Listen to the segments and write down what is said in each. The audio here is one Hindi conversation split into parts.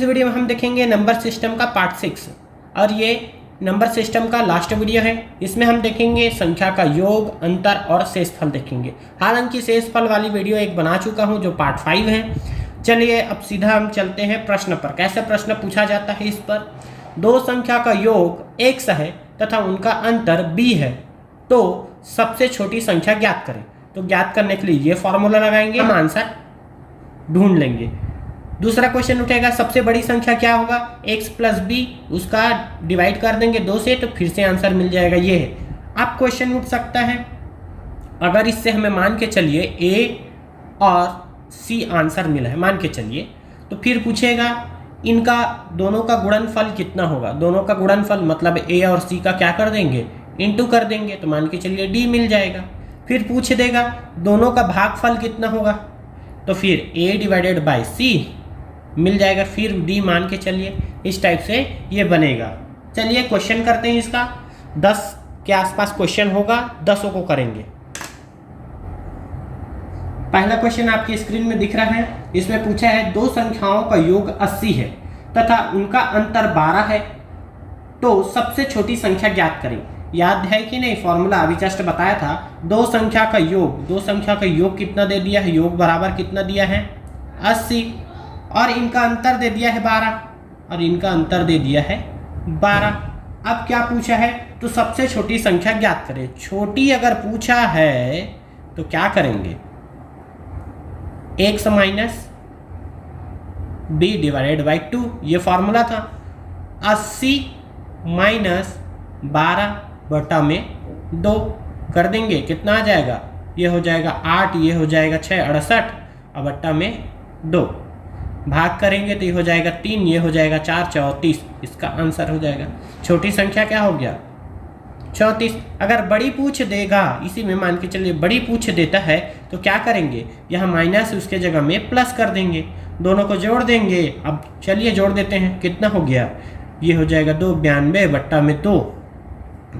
इस वीडियो में हम देखेंगे नंबर सिस्टम का पार्ट 6 और ये नंबर सिस्टम का लास्ट वीडियो है। इसमें हम देखेंगे संख्या का योग, अंतर और शेषफल देखेंगे। हालांकि शेषफल वाली वीडियो एक बना चुका हूँ जो पार्ट 5 है। चलिए अब सीधा हम चलते हैं प्रश्न पर। कैसे प्रश्न पूछा जाता है इस पर? दो संख्या का योग x है तथा उनका अंतर b है, तो सबसे छोटी संख्या ज्ञात करें। तो ज्ञात करने के लिए ये फॉर्मूला लगाएंगे, हम आंसर ढूंढ लेंगे। दूसरा क्वेश्चन उठेगा, सबसे बड़ी संख्या क्या होगा? x प्लस बी, उसका डिवाइड कर देंगे 2 से तो फिर से आंसर मिल जाएगा। ये है। अब क्वेश्चन उठ सकता है, अगर इससे हमें मान के चलिए a और c आंसर मिला है, मान के चलिए, तो फिर पूछेगा इनका दोनों का गुणनफल कितना होगा। दोनों का गुणनफल मतलब a और c का क्या कर देंगे, इंटू कर देंगे, तो मान के चलिए d मिल जाएगा। फिर पूछ देगा दोनों का भागफल कितना होगा, तो फिर a डिवाइडेड बाई c मिल जाएगा, फिर d मान के चलिए। इस टाइप से ये बनेगा। चलिए क्वेश्चन करते हैं इसका। 10 के आसपास क्वेश्चन होगा, 10 को करेंगे। पहला क्वेश्चन आपकी स्क्रीन में दिख रहा है। इसमें पूछा है दो संख्याओं का योग 80 है तथा उनका अंतर 12 है, तो सबसे छोटी संख्या ज्ञात करें। याद है कि नहीं? फॉर्मूला अभी जस्ट बताया था। दो संख्या का योग कितना दे दिया है? योग बराबर कितना दिया है? 80, और इनका अंतर दे दिया है 12, और इनका अंतर दे दिया है 12। अब क्या पूछा है? तो सबसे छोटी संख्या ज्ञात करें। छोटी अगर पूछा है तो क्या करेंगे? x minus b divided by 2, ये फॉर्मूला था। 80 माइनस 12 बटा में 2 कर देंगे, कितना आ जाएगा? ये हो जाएगा 8, ये हो जाएगा 6, 68, और बट्टा में 2 भाग करेंगे तो ये हो जाएगा 3, ये हो जाएगा 4, 34। इसका आंसर हो जाएगा। छोटी संख्या क्या हो गया? 34। अगर बड़ी पूछ देगा, इसी में मान के चलिए बड़ी पूछ देता है, तो क्या करेंगे? यहाँ माइनस उसके जगह में प्लस कर देंगे, दोनों को जोड़ देंगे। अब चलिए जोड़ देते हैं, कितना हो गया? ये हो जाएगा 292 बट्टा में 2,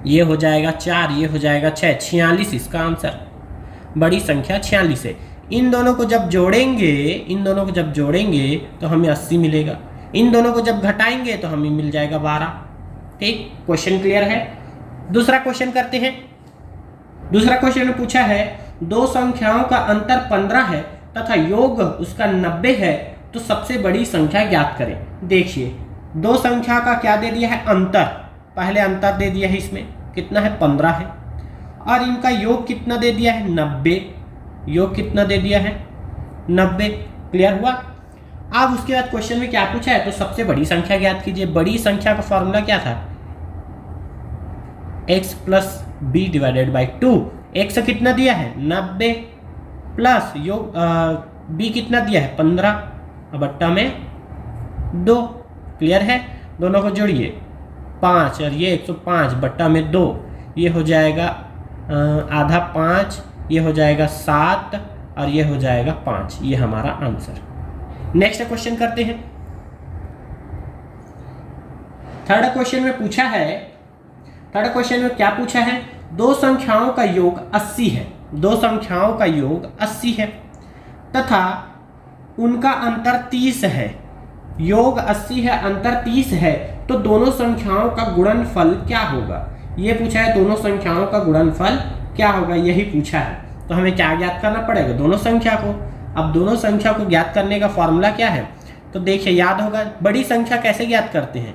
ये हो जाएगा 4, ये हो जाएगा 6, 46 इसका आंसर। बड़ी संख्या 46 है। इन दोनों को जब जोड़ेंगे तो हमें 80 मिलेगा। इन दोनों को जब घटाएंगे तो हमें मिल जाएगा 12। ठीक, क्वेश्चन क्लियर है। दूसरा क्वेश्चन करते हैं। दूसरा क्वेश्चन में पूछा है दो संख्याओं का अंतर 15 है तथा योग उसका 90 है, तो सबसे बड़ी संख्या ज्ञात करें। देखिए, दो संख्या का क्या दे दिया है? अंतर। पहले अंतर दे दिया है, इसमें कितना है? 15 है, और इनका योग कितना दे दिया है? 90। योग कितना दे दिया है? 90। क्लियर हुआ। अब उसके बाद क्वेश्चन में क्या पूछा है? तो सबसे बड़ी संख्या ज्ञात कीजिए। बड़ी संख्या का फॉर्मूला क्या था? x plus b divided by 2। x कितना दिया है? 90, प्लस योग b कितना दिया है? 15, बट्टा में 2। क्लियर है। दोनों को जोड़िए, 5 और ये 105 बट्टा में 2, ये हो जाएगा आधा 5, ये हो जाएगा 7, और ये हो जाएगा 5। ये हमारा आंसर। नेक्स्ट क्वेश्चन करते हैं। थर्ड क्वेश्चन में पूछा है, थर्ड क्वेश्चन में क्या पूछा है? दो संख्याओं का योग 80 है। दो संख्याओं का योग 80 है तथा उनका अंतर 30 है। योग 80 है, अंतर 30 है, तो दोनों संख्याओं का गुणनफल क्या होगा? ये पूछा है, दोनों संख्याओं का गुणनफल क्या होगा, यही पूछा है। तो हमें क्या ज्ञात करना पड़ेगा? दोनों संख्या को। अब दोनों संख्या को ज्ञात करने का फॉर्मूला क्या है? तो देखिए, याद होगा, बड़ी संख्या कैसे ज्ञात करते हैं?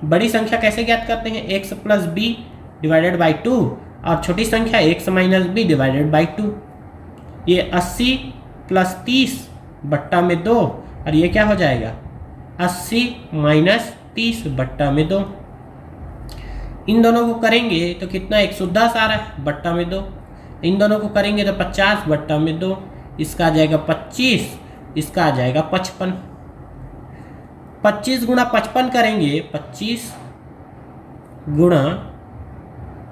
बड़ी संख्या कैसे ज्ञात करते हैं? x plus b divided by 2, और छोटी संख्या x minus b divided by 2। ये 80 प्लस 30 बट्टा में 2, और ये क्या हो जाएगा? 80 माइनस 30 बट्टा में 2। इन दोनों को करेंगे तो कितना? 110 आ रहा है, बट्टा में 2। इन दोनों को करेंगे तो 50 बट्टा में 2। इसका आ जाएगा 25, इसका आ जाएगा 55। 25 गुणा 55 करेंगे, 25 गुणा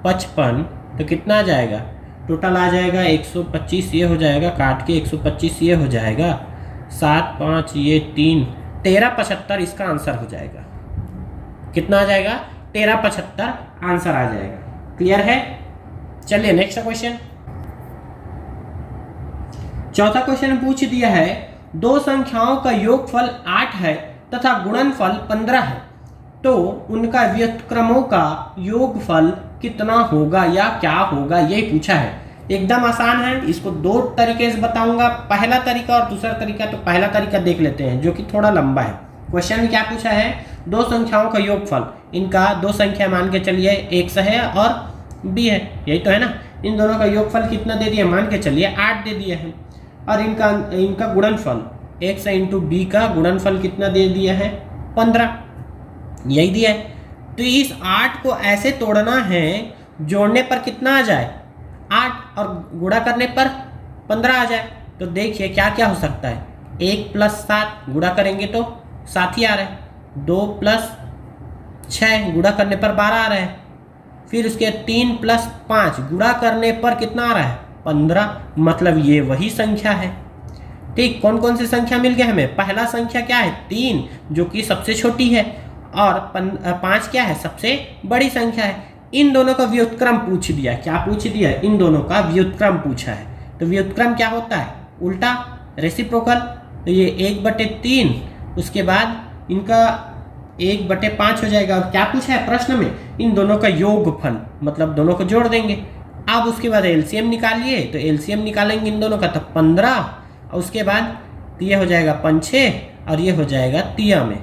55 तो कितना आ जाएगा? टोटल आ जाएगा 125, ये हो जाएगा, काट के 125 ये हो जाएगा, 7, 5 ये 3, 1375 इसका आंसर हो जाएगा। कितना आ जाएगा? 1375 आंसर आ जाएगा। क्लियर है। चलिए नेक्स्ट क्वेश्चन। चौथा क्वेश्चन पूछ दिया है दो संख्याओं का योगफल 8 है तथा गुणनफल 15 है तो उनका व्युत्क्रमों का योगफल कितना होगा या क्या होगा, यही पूछा है। एकदम आसान है, इसको दो तरीके से बताऊंगा, पहला तरीका और दूसरा तरीका। तो पहला तरीका देख लेते हैं जो कि थोड़ा लंबा है। क्वेश्चन में क्या पूछा है, दो संख्याओं का योगफल, इनका दो संख्या मान के चलिए x है और b है, यही तो है ना। इन दोनों का योगफल कितना दे दिया, मान के चलिए 8 दे दिया है, और इनका गुणनफल x इंटू b का गुणनफल कितना दे दिया है 15, यही दिया है। तो इस 8 को ऐसे तोड़ना है, जोड़ने पर कितना आ जाए 8 और गुणा करने पर 15 आ जाए। तो देखिए क्या क्या हो सकता है, 1 + 7 गुणा करेंगे तो 7 ही आ रहा है, 2 + 6 गुणा करने पर 12 आ रहा है, फिर उसके 3 + 5 गुणा करने पर कितना आ रहा है 15, मतलब ये वही संख्या है। ठीक, कौन कौन सी संख्या मिल गया हमें, पहला संख्या क्या है 3 जो कि सबसे छोटी है, और 5 क्या है सबसे बड़ी संख्या है। इन दोनों का व्युत्क्रम पूछ दिया, क्या पूछ दिया, इन दोनों का व्युत्क्रम पूछा है। तो व्युत्क्रम क्या होता है, उल्टा रेसिप्रोकल। तो ये 1/3, उसके बाद इनका 1/5 हो जाएगा। और क्या पूछा है प्रश्न में, इन दोनों का योगफल, मतलब दोनों को जोड़ देंगे। अब उसके बाद एलसीएम निकालिए, तो एलसीएम निकालेंगे इन दोनों का तो 15, और उसके बाद ये हो जाएगा 5 और ये हो जाएगा 3 में,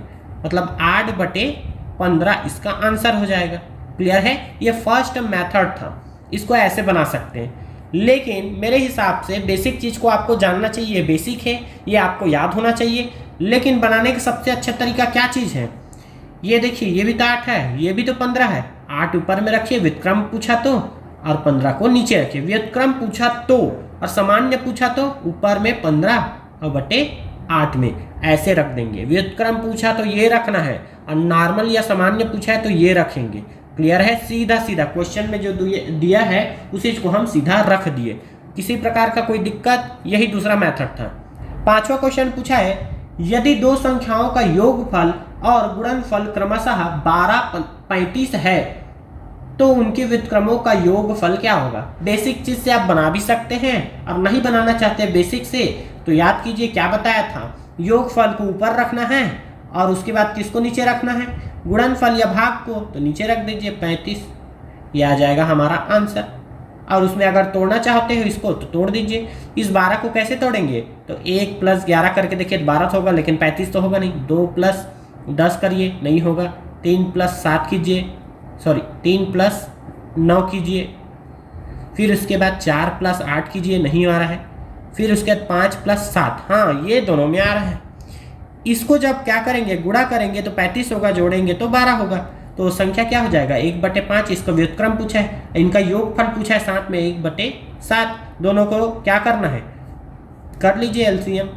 मतलब 8/15 इसका आंसर हो जाएगा। क्लियर है, ये फर्स्ट मेथड था, इसको ऐसे बना सकते हैं। लेकिन मेरे हिसाब से बेसिक चीज़ को आपको जानना चाहिए, बेसिक है ये आपको याद होना चाहिए। लेकिन बनाने का सबसे अच्छा तरीका क्या चीज़ है, ये देखिए, ये भी तो 8 है, ये भी तो 15 है। 8 ऊपर में रखिए, व्युत्क्रम पूछा तो, और 15 को नीचे रखिए। व्युत्क्रम पूछा तो और सामान्य पूछा तो ऊपर में 15 और बटे 8 में ऐसे रख देंगे। व्युत्क्रम पूछा तो ये रखना है, और नॉर्मल या सामान्य पूछा है तो ये रखेंगे। क्लियर है, सीधा सीधा क्वेश्चन में जो दिया है उसी को हम सीधा रख दिए, किसी प्रकार का कोई दिक्कत, यही दूसरा मेथड था। 5वां क्वेश्चन पूछा है, यदि दो संख्याओं का योगफल और गुणनफल क्रमशः 12, 35 है तो उनके व्युत्क्रमों का योगफल क्या होगा। बेसिक चीज से आप बना भी सकते हैं, और नहीं बनाना चाहते बेसिक से तो याद कीजिए क्या बताया था, योगफल को ऊपर रखना है और उसके बाद किसको नीचे रखना है, गुणनफल या भाग को तो नीचे रख दीजिए 35, ये आ जाएगा हमारा आंसर। और उसमें अगर तोड़ना चाहते हो इसको तो तोड़ दीजिए। इस 12 को कैसे तोड़ेंगे, तो 1 + 11 करके देखिए 12 तो होगा, लेकिन 35 तो होगा नहीं। 2 + 10 करिए, नहीं होगा। 3 + 7 कीजिए, 3 + 9 कीजिए, फिर उसके बाद 4 + 8 कीजिए, नहीं आ रहा है। फिर उसके बाद 5 + 7, हाँ ये दोनों में आ रहा है। इसको जब क्या करेंगे, गुणा करेंगे तो 35 होगा, जोड़ेंगे तो 12 होगा। तो संख्या क्या हो जाएगा 1/5। इसका व्युत्क्रम पूछा है, इनका योगफल पूछा है साथ में 1/7। दोनों को क्या करना है, कर लीजिए एलसीएम।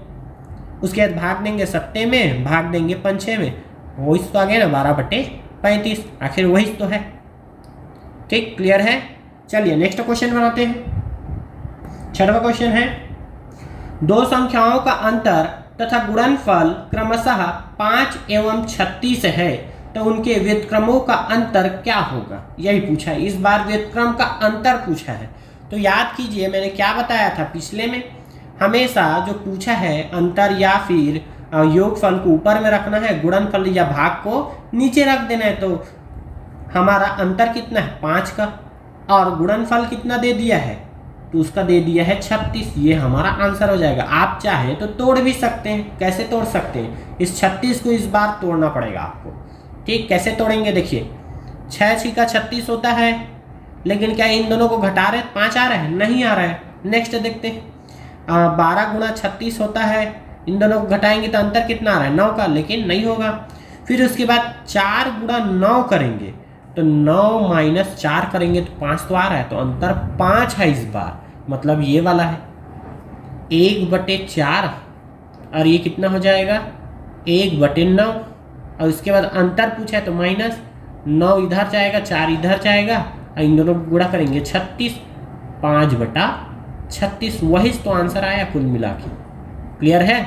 उसके बाद भाग देंगे 7 में, भाग देंगे 5 में, वही तो आ गया ना 12/35, आखिर वही तो है। ठीक, क्लियर है। चलिए नेक्स्ट क्वेश्चन बनाते हैं। 6वां क्वेश्चन है, दो संख्याओं का अंतर तथा गुणनफल क्रमशः 5 एवं 36 है तो उनके व्युत्क्रमों का अंतर क्या होगा, यही पूछा है। इस बार व्युत्क्रम का अंतर पूछा है। तो याद कीजिए मैंने क्या बताया था पिछले में, हमेशा जो पूछा है अंतर या फिर योगफल को ऊपर में रखना है, गुणनफल या भाग को नीचे रख देना है। तो हमारा अंतर कितना है 5 का, और गुणनफल कितना दे दिया है, तो उसका दे दिया है 36, ये हमारा आंसर हो जाएगा। आप चाहे तो तोड़ भी सकते हैं, कैसे तोड़ सकते हैं, इस 36 को इस बार तोड़ना पड़ेगा आपको। ठीक, कैसे तोड़ेंगे, देखिए 6 6 का 36 होता है, लेकिन क्या इन दोनों को घटा रहे 5 आ रहा है, नहीं आ रहा है। नेक्स्ट देखते हैं, 12 × 36 होता है, इन दोनों को घटाएंगे तो अंतर कितना आ रहा है 9 का, लेकिन नहीं होगा। फिर उसके बाद 4 × 9 करेंगे तो 9 - 4 करेंगे तो 5 तो आ रहा है, तो अंतर 5 है इस बार, मतलब ये वाला है 1/4, और ये कितना हो जाएगा 1/9। और उसके बाद अंतर पूछा है तो -9 इधर जाएगा, 4 इधर जाएगा, और इन दोनों को गुणा करेंगे 36, 5/36, वही तो आंसर आया कुल मिला के। क्लियर है।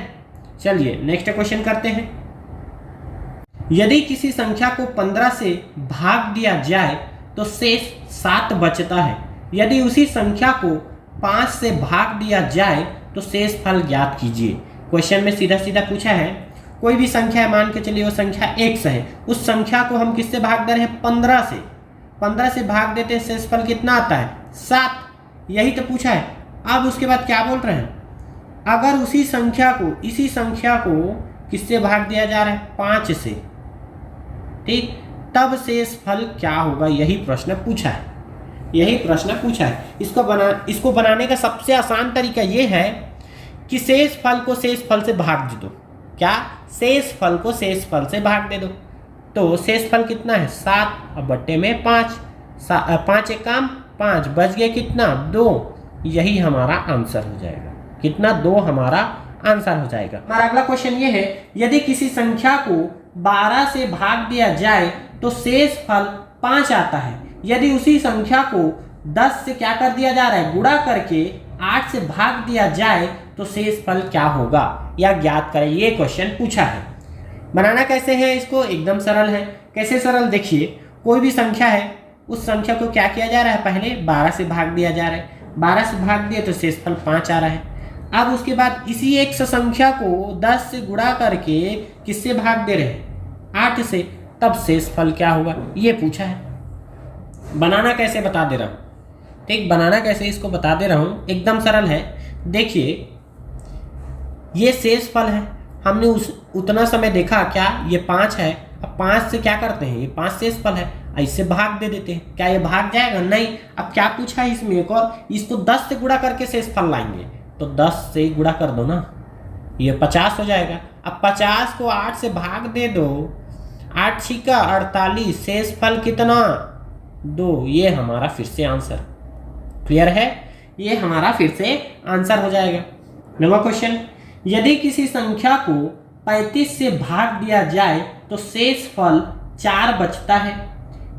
चलिए नेक्स्ट क्वेश्चन करते हैं। यदि किसी संख्या को 15 से भाग दिया जाए तो शेष 7 बचता है। यदि उसी संख्या को 5 से भाग दिया जाए तो शेष फल ज्ञात कीजिए। क्वेश्चन में सीधा सीधा पूछा है कोई भी संख्या है, मान के चलिए वो संख्या x है, उस संख्या को हम किससे भाग दे रहे हैं 15 से। 15 से भाग देते हैं, शेषफल कितना आता है 7। यही तो पूछा है। अब उसके बाद क्या बोल रहे हैं, अगर इसी संख्या को किससे भाग दिया जा रहा है 5 से, ठीक, तब शेषफल क्या होगा, यही प्रश्न पूछा है। इसको बनाने का सबसे आसान तरीका ये है कि शेषफल को शेषफल से भाग दे दो। क्या, शेषफल को शेषफल से भाग दे दो। तो शेषफल कितना है 7 अब बट्टे में 5, 5 एक काम 5, बच गया कितना 2। यही हमारा आंसर हो जाएगा। कितना 2 हमारा आंसर हो जाएगा। हमारा अगला क्वेश्चन ये है, यदि किसी संख्या को 12 से भाग दिया जाए तो शेषफल 5 आता है। यदि उसी संख्या को 10 से क्या कर दिया जा रहा है, गुणा करके 8 से भाग दिया जाए तो शेषफल क्या होगा, या ज्ञात करें। ये क्वेश्चन पूछा है। बनाना कैसे है इसको, एकदम सरल है। कैसे सरल, देखिए कोई भी संख्या है, उस संख्या को क्या किया जा रहा है, पहले 12 से भाग दिया जा रहा है। 12 से भाग दिया तो शेषफल 5 आ रहा है। अब उसके बाद इसी एक संख्या को 10 से गुणा करके किससे भाग दे रहे हैं 8 से, तब शेषफल क्या होगा, ये पूछा है। बनाना कैसे बता दे रहा हूँ, ठीक, बनाना कैसे इसको बता दे रहा हूँ, एकदम सरल है। देखिए ये शेषफल है, हमने उतना समय देखा क्या, ये 5 है। अब 5 से क्या करते हैं, ये 5 शेषफल है, ऐसे भाग दे देते हैं। क्या ये भाग जाएगा, नहीं। अब क्या पूछा है इसमें एक और, इसको 10 से गुणा करके शेषफल लाएंगे, तो 10 से गुणा कर दो ना, ये 50 हो जाएगा। अब 50 को 8 से भाग दे दो, 8 छिका 48, शेषफल कितना 2। ये हमारा फिर से आंसर, क्लियर है, ये हमारा फिर से आंसर हो जाएगा। नंबर क्वेश्चन, यदि किसी संख्या को 35 से भाग दिया जाए तो शेषफल 4 बचता है।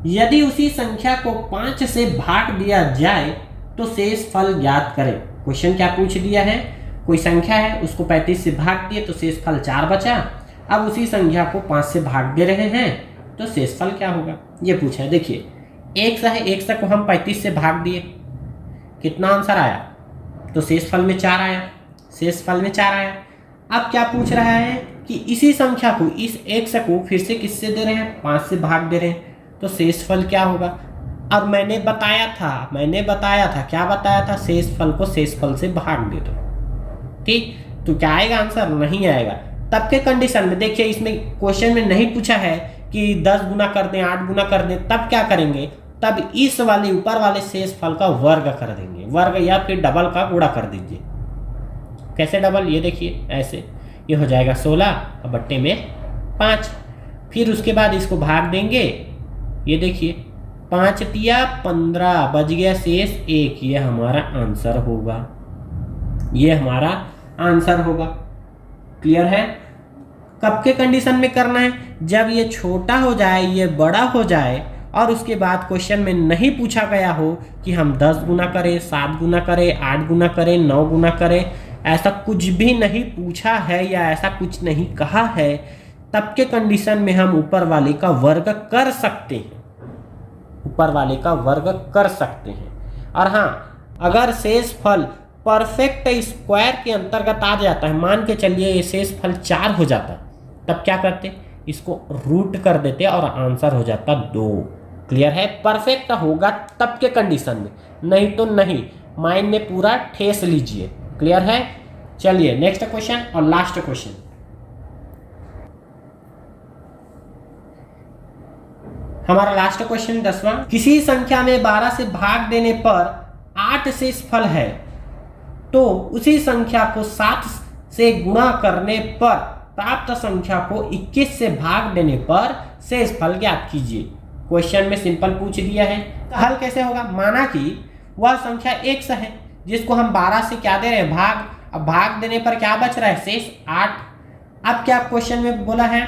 यदि उसी संख्या को 5 से भाग दिया जाए तो शेषफल ज्ञात करें। क्वेश्चन क्या पूछ दिया है, कोई संख्या है, उसको 35 से भाग दिए तो शेषफल 4 बचा। अब उसी संख्या को 5 से भाग दे रहे हैं तो शेषफल क्या होगा, ये पूछा है। देखिए x है, x को हम 35 से भाग दिए, कितना आंसर आया, तो शेषफल में 4 आया। शेषफल में 4 आया। अब क्या पूछ रहा है कि इसी संख्या को, इस x को फिर से किससे दे रहे हैं 5 से भाग दे रहे हैं, तो शेषफल क्या होगा। और मैंने बताया था क्या बताया था, शेषफल को शेषफल से भाग दे दो, ठीक। तो क्या आएगा आंसर, नहीं आएगा। तब के कंडीशन में देखिए, इसमें क्वेश्चन में नहीं पूछा है कि 10 गुना कर दें, 8 गुना कर दें, तब क्या करेंगे, तब इस वाले ऊपर वाले शेषफल का वर्ग कर देंगे, वर्ग या फिर डबल का गुणा कर दीजिए। कैसे डबल, ये देखिए ऐसे, ये हो जाएगा 16 और बट्टे में 5। फिर उसके बाद इसको भाग देंगे, ये देखिए 5 तिया 15, बच गया शेष 1। ये हमारा आंसर होगा, ये हमारा आंसर होगा। क्लियर है। कब के कंडीशन में करना है, जब ये छोटा हो जाए, ये बड़ा हो जाए, और उसके बाद क्वेश्चन में नहीं पूछा गया हो कि हम 10 गुना करें, 7 गुना करें, 8 गुना करें, 9 गुना करें, ऐसा कुछ भी नहीं पूछा है या ऐसा कुछ नहीं कहा है, तब के कंडीशन में हम ऊपर वाले का वर्ग कर सकते हैं, ऊपर वाले का वर्ग कर सकते हैं। और हाँ, अगर शेषफल परफेक्ट स्क्वायर के अंतर्गत आ जाता है, मान के चलिए ये शेषफल 4 हो जाता, तब क्या करते, इसको रूट कर देते और आंसर हो जाता 2। क्लियर है। परफेक्ट होगा तब के कंडीशन में, नहीं तो नहीं। माइंड में पूरा ठेस लीजिए। क्लियर है। चलिए नेक्स्ट क्वेश्चन और लास्ट क्वेश्चन। हमारा लास्ट क्वेश्चन 10वां, किसी संख्या में 12 से भाग देने पर 8 शेषफल है, तो उसी संख्या को 7 से गुणा करने पर प्राप्त संख्या को 21 से भाग देने पर शेषफल ज्ञात कीजिए। क्वेश्चन में सिंपल पूछ दिया है, तो हल कैसे होगा। माना कि वह संख्या x है जिसको हम 12 से क्या दे रहे हैं, भाग। अब भाग देने पर क्या बच रहा है, शेष 8। अब क्या क्वेश्चन में बोला है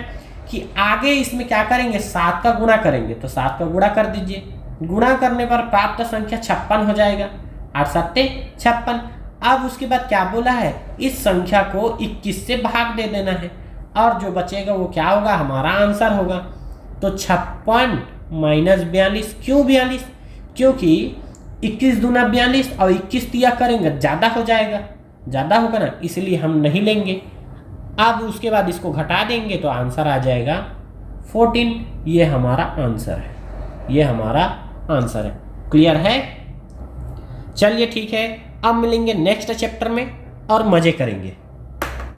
कि आगे इसमें क्या करेंगे, 7 का गुणा करेंगे, तो 7 का गुणा कर दीजिए। गुणा करने पर प्राप्त संख्या 56 हो जाएगा, 8 7 56। अब उसके बाद क्या बोला है, इस संख्या को 21 से भाग दे देना है, और जो बचेगा वो क्या होगा, हमारा आंसर होगा। तो 56 माइनस 42। क्यों 42? क्योंकि 21 दूना 42 और 21 दिया करेंगे ज़्यादा हो जाएगा, ज़्यादा होगा ना, इसलिए हम नहीं लेंगे। अब उसके बाद इसको घटा देंगे तो आंसर आ जाएगा 14। ये हमारा आंसर है, ये हमारा आंसर है। क्लियर है? चलिए ठीक है, अब मिलेंगे नेक्स्ट चैप्टर में और मज़े करेंगे।